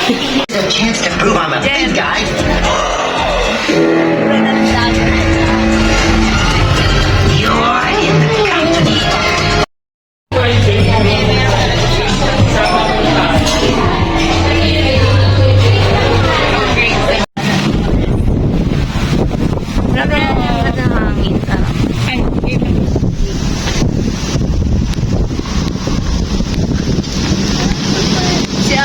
A chance to prove I'm a big guy. You're in the company. Grabe ang ganda ng hangin. Sarap. Siya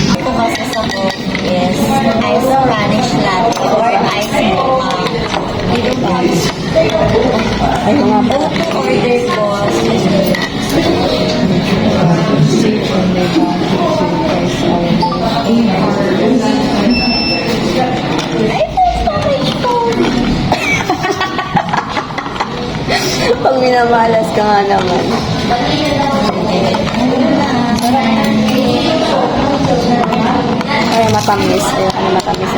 Ito kasi sa book is ice Spanish latte or ice mocha. Ay, mga po. Order ko. Pag minamalas ka nga naman. Ay, matamis. Ayoko na matamis.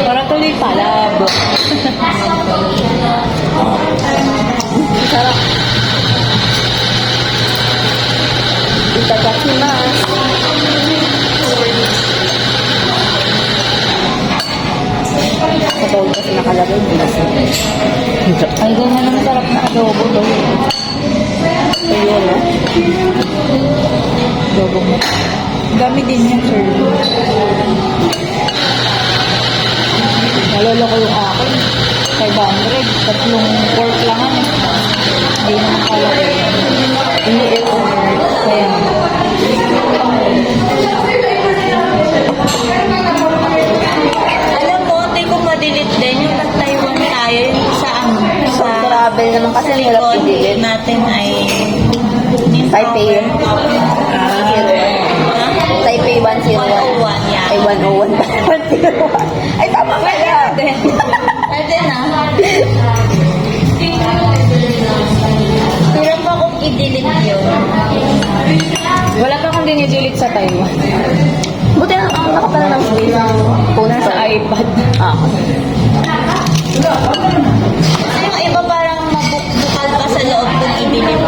Para tuloy palab. Sarap. Itadakimasu. Sa bowl kasi nakalagay. Ay, ganyan ang sarap na adobo to. Ayun, no? Adobo mo. Dami din yung sir. Nalolo ko yung akin. 500. Tatlong pork lang ano. Hindi na nakalagay. Iniit ko. Kaya. Alam mo, hindi ko madilit din yung nag-Taiwan tayo yung sa So, travel naman kasi ang hirap likod i-delete. natin ay Taipei yun. Taipei 101. 101, yeah. Ay, 101. 101. Ay, tama pala. Pwede na. Pero pa kung i-delete yun. Wala ka kung dinidelete sa Taiwan. Buti na ang nakapala ng space ng phone sa iPad. Ah. Yung iba parang mabukbukal pa sa loob kung i-delete.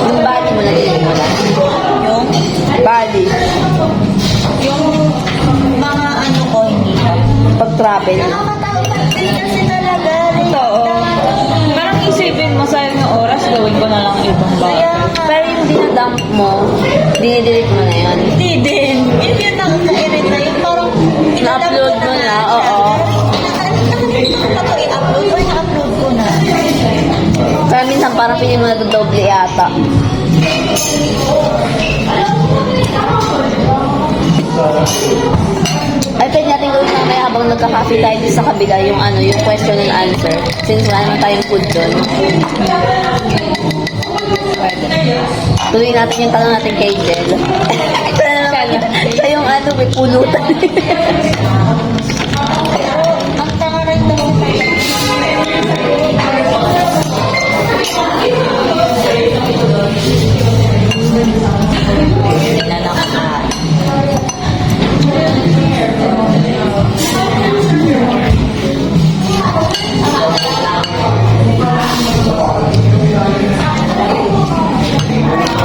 Yung body mo na mo lang. Yung Body. mga ano ko, hindi pa. Pag-travel. Nakakatakot din kasi talaga. Oo. Parang isipin mo, sayang ng oras, gawin ko na lang ibang bagay. Pero yung dinadump mo, dinidelete mo na yun. Hindi din. Yun yung nakaka-irita. Yung parang Na-upload mo na, oo. Nakalimutan ko i-upload or na-upload ko na. Kaya minsan parang pili mo na doble yata. Ay, pwede natin gawin mamaya habang nagka-coffee tayo dito sa kabila yung ano, yung question and answer. Since wala naman tayong food doon. Tuloy natin yung tanong natin kay Jel. Siya yung ano, may pulutan. Ang tanga rin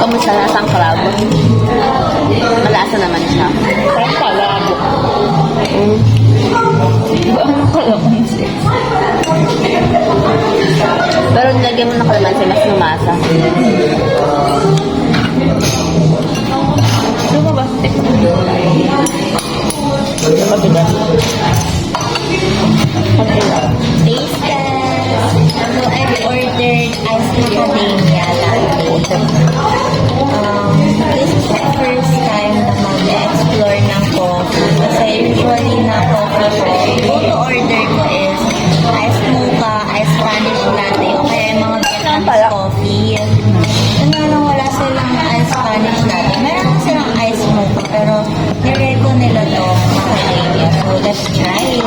Kamusta na sang crab? Malasa naman siya. Parang palabo. Diba ang kalamansi? Pero nilagyan mo ng kalamansi, mas lumasa. Lumabas. Kabila. taste test. So, I've ordered ice macadamia latte. This is the first time na mag-explore ng coffee. Kasi usually na coffee ko, go-to-order ko is ice mocha, ice Spanish latte, o kaya yung mga Vietnamese coffee. Ano lang, wala silang ice Spanish latte. Meron silang ice mocha, pero nireko nila to macadamia. So, let's try it.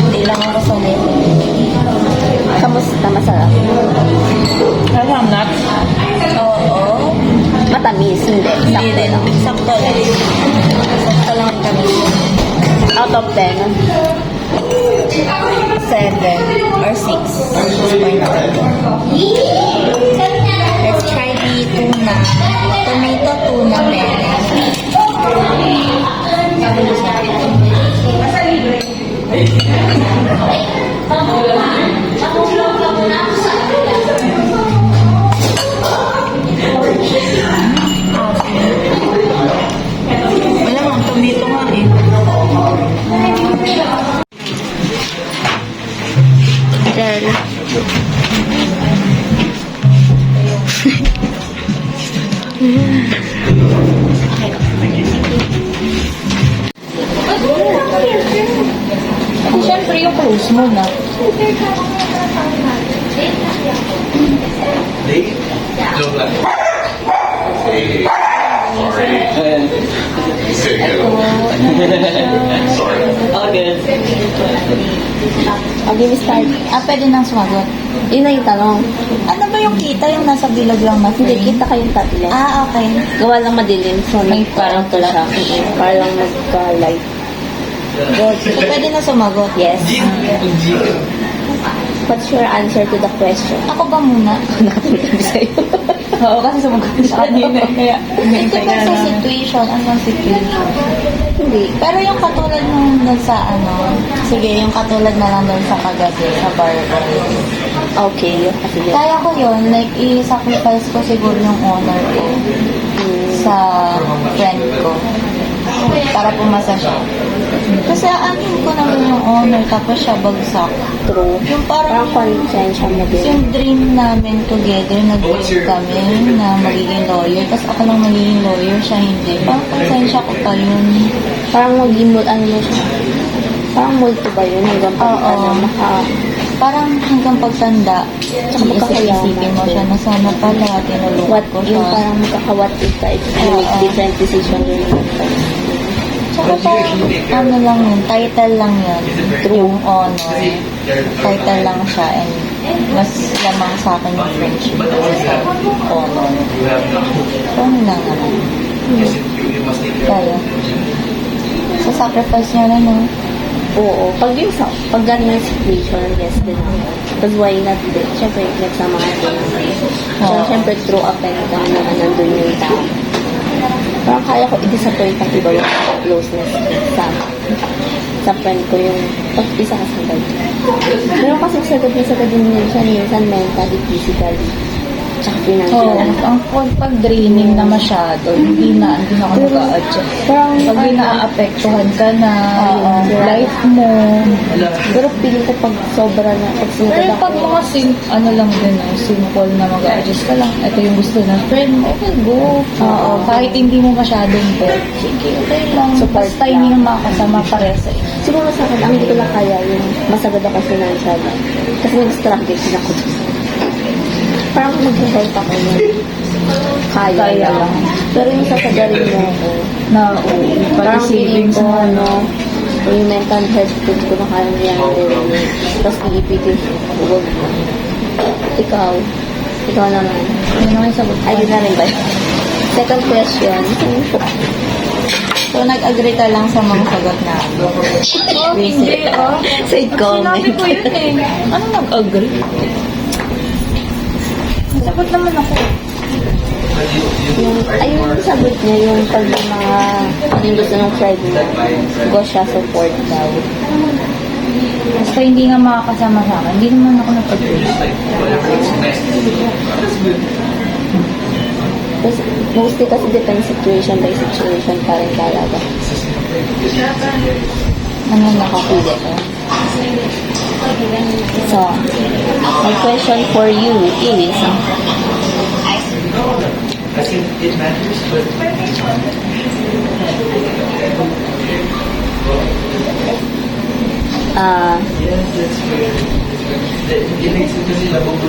Hindi lang ako sa of 10. 7 or 6. 6.5. Let's try the tuna. Tomato tuna penne. Wala mang tomato nga eh. Then, Kasi syempre yung close mo na. I'll give you start. Pwede nang sumagot. Yun na yung tanong. Ano ba yung kita? Yung nasa bilog lang na Hindi, frame? kita kayong tatlo. Okay. Gawa lang madilim. So, May parang to siya. Parang nagka-light. Good. So, pwede na sumagot. Yes. What's your answer to the question? Ako ba muna? Nakapagod sa'yo. Oo, kasi sumagot siya kanina. Kaya, Ito ba sa situation? Anong situation? Hindi. Pero yung katulad nung dun sa sige, yung katulad na lang dun sa kagabi, sa barber. Okay. Sige. Kaya ko yun, like, i-sacrifice ko siguro yung honor ko sa friend ko. Para pumasa siya. Kasi aanin ko naman yung honor, tapos siya bagsak. True. Yung Parang parang konsensya mo din. yung dream namin together, nag-dream kami na magiging lawyer. Tapos ako lang magiging lawyer, siya hindi. Parang konsensya ko pa yun. Parang maging ano mo siya. Parang multo ba yun? Hanggang pag Parang hanggang pagtanda, magkakalaman. isipin mo siya na sana pala tinulungan what ko yung siya. parang magkaka-what if ka if you make different decision yun. Tsaka parang, lang yun, title lang yun. Yung honor. Title lang siya and mas lamang sa akin yung friendship kasi sa honor. So, ano lang naman. Kaya. So, sacrifice niya na, no? Oo. Pag yung pag ganun yung situation, yes din. Because why not din? Siyempre, nagsama ka din. So, siyempre, through up and down naman nandun yung tao. Parang kaya ko i-disappoint ang iba yung closeness sa friend ko yung pag-isa ka sagad. Pero kasi sagad din yun siya, minsan mentally, physically, tsaka financially. ang pag-draining na masyado, hindi na ako mag-a-adjust. Parang Pag inaapektuhan ka na, yung life mo. pero feeling ko pag sobra na, pag sinagad Pero ako, pag mga ano lang din, simple na mag-a-adjust ka lang. Ito yung gusto ng friend mo, okay, go. Kahit hindi mo masyadong bet. Sige, okay lang. Support Basta hindi lang. na makakasama pares sa inyo. siguro sa akin, ang hindi ko lang kaya yung masagad ako financially. Kasi nag-struggle din ako dun. Parang mag-help ako yun. Kaya lang. Pero yung sasagarin mo ako, Na, parang feeling savings ko, mo. yung mental health ko na kaya yan din. Tapos iipitin ko, wag mo. Ikaw naman. Ano naman yung sagot? Ay, di na rin ba yun? Second question. So, nag-agree ka lang sa mga sagot na. Hindi, Side comment. Sinabi ko yun eh. Ano nag-agree? Sagot naman ako. Yung sagot niya, yung pag mga, yung gusto ng friend mo, go siya support daw. Basta hindi nga makakasama sa akin, hindi naman ako nag-agree. Mostly kasi depends situation by situation pa rin talaga. Ano nakapili ko? So, my question for you is,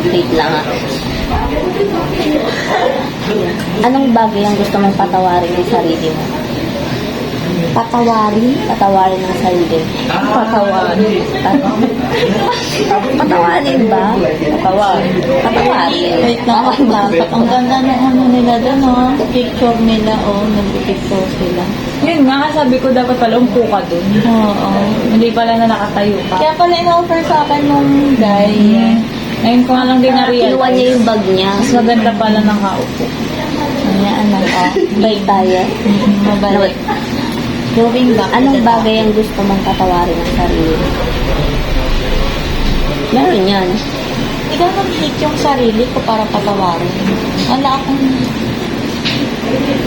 wait lang anong bagay ang gusto mong patawarin ng sarili mo? Patawarin ang sarili. Patawarin. Patawarin ba? Patawarin. Wait lang, ang ganda ng ano nila doon, oh. Picture nila, oh. Nag-picture sila. Yun nga, sabi ko dapat pala umpo ka dun. Oo. Hindi pala na nakatayo ka. Kaya pala in-offer sa akin nung guy. Ngayon ko nga lang din Iwan na-realize. niya yung bag niya. Mas maganda pala nakaupo. Ayan, ano, oh. Balik tayo. Mabalik. Going back to Anong the bagay ang gusto mong patawarin ng sarili? Meron yan. Hindi ko nag-hit yung sarili ko para patawarin. Wala akong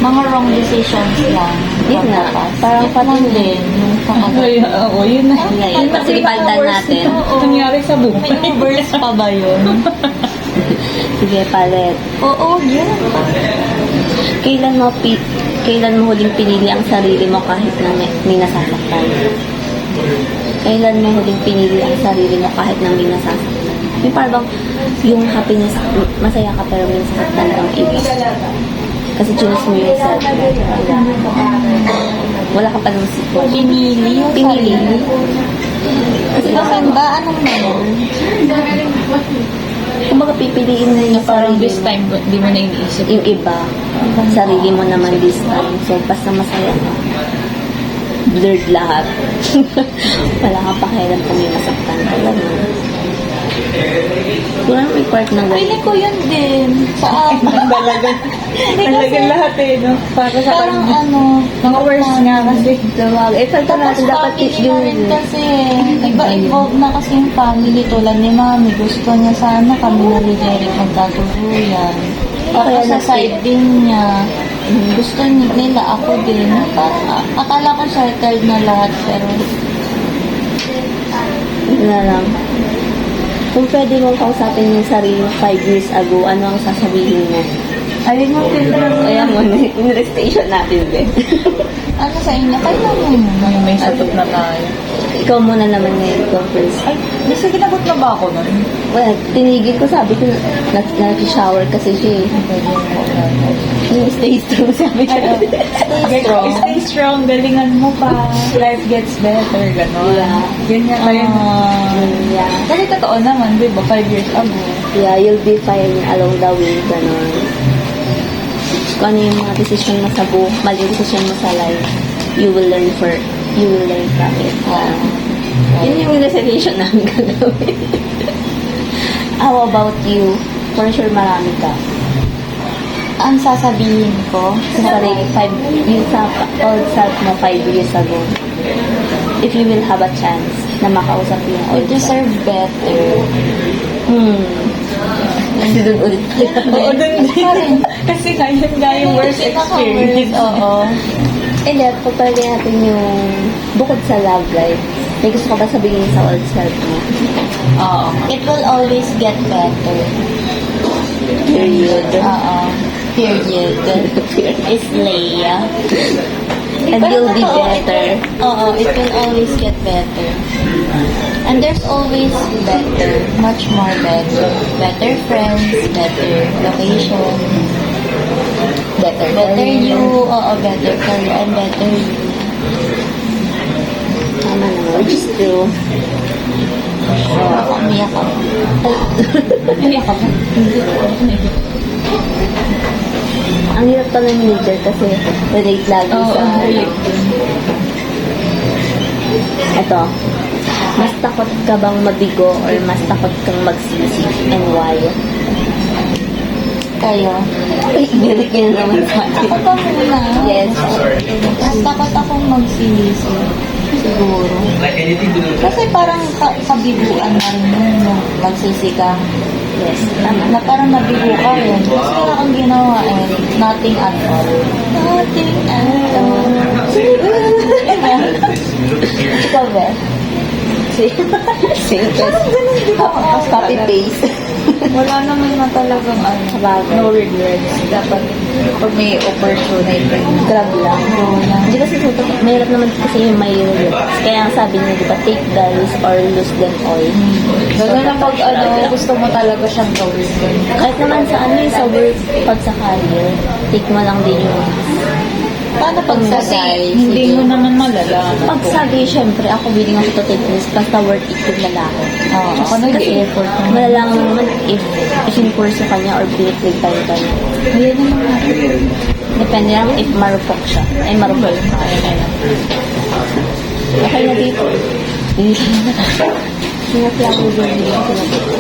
mga wrong decisions lang. Yun nga, parang Parang din, yung Ay, oo, yun na. Yun, kasi paltan natin. Nangyari sa May buhay. verse pa ba yun? Sige, palit. Oo, yun. Kailan mo huling pinili ang sarili mo kahit na may nasasaktan? Kailan mo huling pinili ang sarili mo kahit na may nasasaktan? Yung parang yung happiness, masaya ka pero may nasasaktan kang iba. Kasi choose mo yung self mo. Wala ka pa ng sitwasyon. Pinili yung Pinili. sarili. Kasi ba, anong meron? Kumbaga pipiliin mo yung Parang sarili this mo. time, di mo na iniisip. Yung iba, sarili mo naman this time. So, basta masaya ka. Blurred lahat. Wala kang pakialam kung may masaktan ka. Ganun. Wala may part na Pili ganun. ko yun din. Sa akin. Talagang lahat eh, no? Para sa Parang kanya. ano, Mga worst nga kasi. Dumag. Eh, falta tapos natin dapat family na yun. rin kasi. Nag-involve na kasi yung family tulad ni Mami. Gusto niya sana kami na ni Derek magkaguluyan. Kaya Tapos sa side din niya, gusto nila ako din. Parang akala ko settled na lahat pero Yun na lang. Kung pwede mong kausapin yung sarili mo 5 years ago, ano ang sasabihin mo? ayun yung tinanong Kaya mo, in-station natin din. ano sa inyo, kailan mo May sagot na tayo. Ikaw muna naman ngayon, ikaw first. Ay, nasa ginagot na ba ako nun? Well, tinigil ko, sabi ko, nag-shower kasi siya eh. Yung stay strong, sabi ko. Stay strong. Stay strong, galingan mo pa. Life gets better, gano'n. Yeah. Yun nga tayo. Yeah. Kasi totoo naman, di ba? 5 years ago. Yeah, you'll be fine along the way, gano'n. Kung ano yung mga decision mo sa buhay, maling decision mo sa life, you will learn from it. Yun yung resolution namin gagawin. How about you? For sure marami ka. Ang sasabihin ko, Sa sarili, yung sa old self mo 5 years ago. If you will have a chance na makausap yung you old self. deserve better. Kasi doon ulit. Oo, dun din. Kasi ngayon nga yung worst experience. Oo. And then, pagpalagay natin yung bukod sa love life, may gusto ka ba sabihin sa old self mo? Oo. It will always get better. Period. Oo. Period. Is Leia. And you'll be better. Oo, it will always get better. And there's always better, much more better. Better friends, better location, Better. better you, oo, better career, and better you. Tama naman. Which is true. Umiyak ako. Hindi ako. Ang hirap pala ng leader kasi relate lagi sa... Ito. Mas takot ka bang mabigo or mas takot kang magsisi? And why? Kayo. Ay, birik yun naman sa akin. Ako ba muna? Yes. Mas takot akong magsilisi. Siguro. Kasi parang kabibuan na rin yun. Yung magsisi ka. Yes. Tama. Na parang nabigo ka rin. Kasi wala kang ginawa eh. Nothing at all. Nothing at all. Ikaw ba? Same test. Copy paste. Wala naman na talagang Sabagay. no regrets. Dapat pag may opportunity. Grab lang. Hindi kasi mahirap naman kasi yung may regrets. Kaya ang sabi niya, di ba, take the risk or lose them all. Lalo na pag gusto mo talaga siyang gawin. Kahit naman sa sa work, pag sa career, take mo lang din yung risk. Paano pag Pagsagay, hindi sige. mo naman malalaman? Pag sabi, syempre, ako willing ako to take risk basta worth it yung lalaki. Oo, ako Kasi nag-effort naman. malalaman mo naman if in-course ka niya or piniplig tayo ka niya. Ayan naman natin. Depende lang if marupok siya. Ay, marupok. Okay na dito. Sinaplango din dito na dito.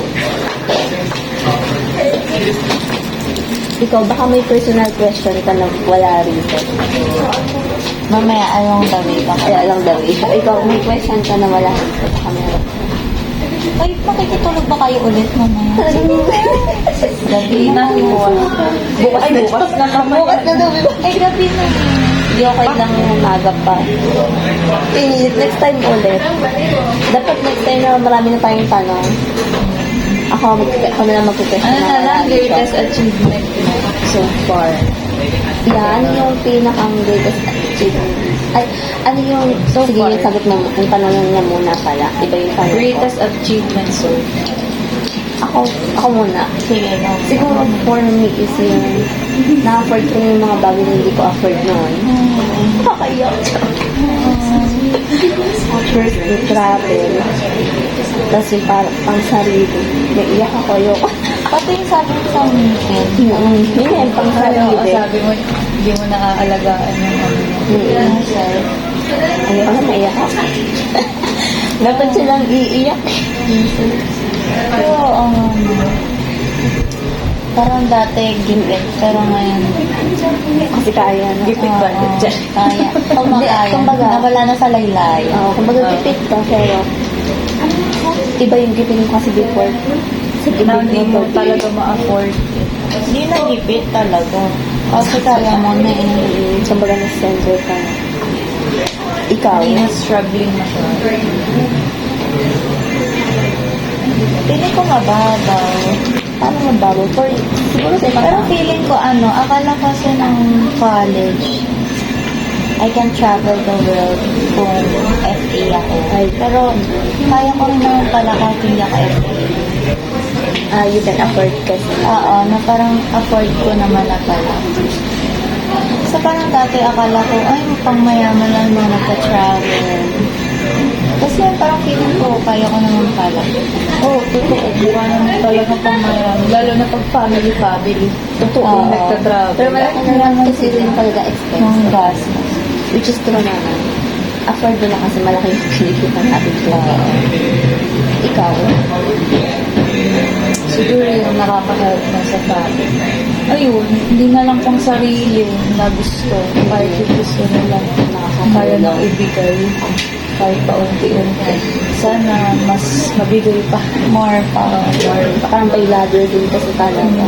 Ikaw, baka may personal question ka na wala rito. Mamaya along the way ka. Kaya lang daw. Ikaw, may question ka na wala rito. Baka meron. Ay, makikitulog ba kayo ulit mamaya? Gabi na. Bukas na kami. Bukas na daw. Ay, gabi na. Hindi okay lang umaga pa. Next time ulit. Dapat next time na marami na tayong tanong. Ako na lang magpipesyon. Ano na lang, greatest achievement mo so far? Yan yung pinakang greatest achievement. Ay, ano yung, So sige, far. yung sagot mo, yung tanong niya muna pala. Iba yung tanong ko. Greatest achievement so far. Ako muna. Sige, no. Siguro for me is yung na-afford ko yung mga bagay na hindi ko afford noon. Nakakaiyak. First, yung travel. Tapos yung pang sarili. Naiyak ako. Ayoko. Pati yung sabi ko sa weekend. Yun yung pang Pero sarili. sabi mo, hindi mo naaalagaan yung ano. Ayoko na maiyak ako. Dapat silang iiyak. Pero, parang dati gipit, pero ngayon, Kasi kaya na. Gipit ba? kaya. Kumakaya. Kumbaga. Nawala na sa laylay. Kumbaga gipit ka, pero iba yung gipit mo kasi before. Sa gipit Na hindi mo to. talaga ma-afford. Hindi na gipit talaga. Kasi kaya mo na Kumbaga na-center ka na. Ikaw, Hindi na struggling na siya. Pili ko mababaw. paano mabago? For, siguro sa ibang Pero tao. feeling ko akala kasi ng college, I can travel the world kung FA ako. Pero kaya ko rin naman pala kahit hindi ako FA. You can afford kasi. Oo, na parang afford ko naman na pala. So parang dati akala ko, ay pang mayaman lang mga nagka-travel. Tapos yun, parang feeling ko, kaya ko naman pala. Oo, totoo. Mukha naman talaga pang mayaman. Lalo na pag family. Totoo, Oo. nagtatravel. Pero malaki na lang kasi rin talaga expense. Yung gas. Which is true naman. Afford mo na kasi malaki yung kinikita natin. Ikaw, Siguro yung nakaka-help na sa family. Ayun, hindi na lang pang sarili na gusto. Kahit yung gusto nila kaya nang ibigay. Kahit paunti-unti. Sana mas mabigay pa. More pa. parang may ladder din kasi talaga.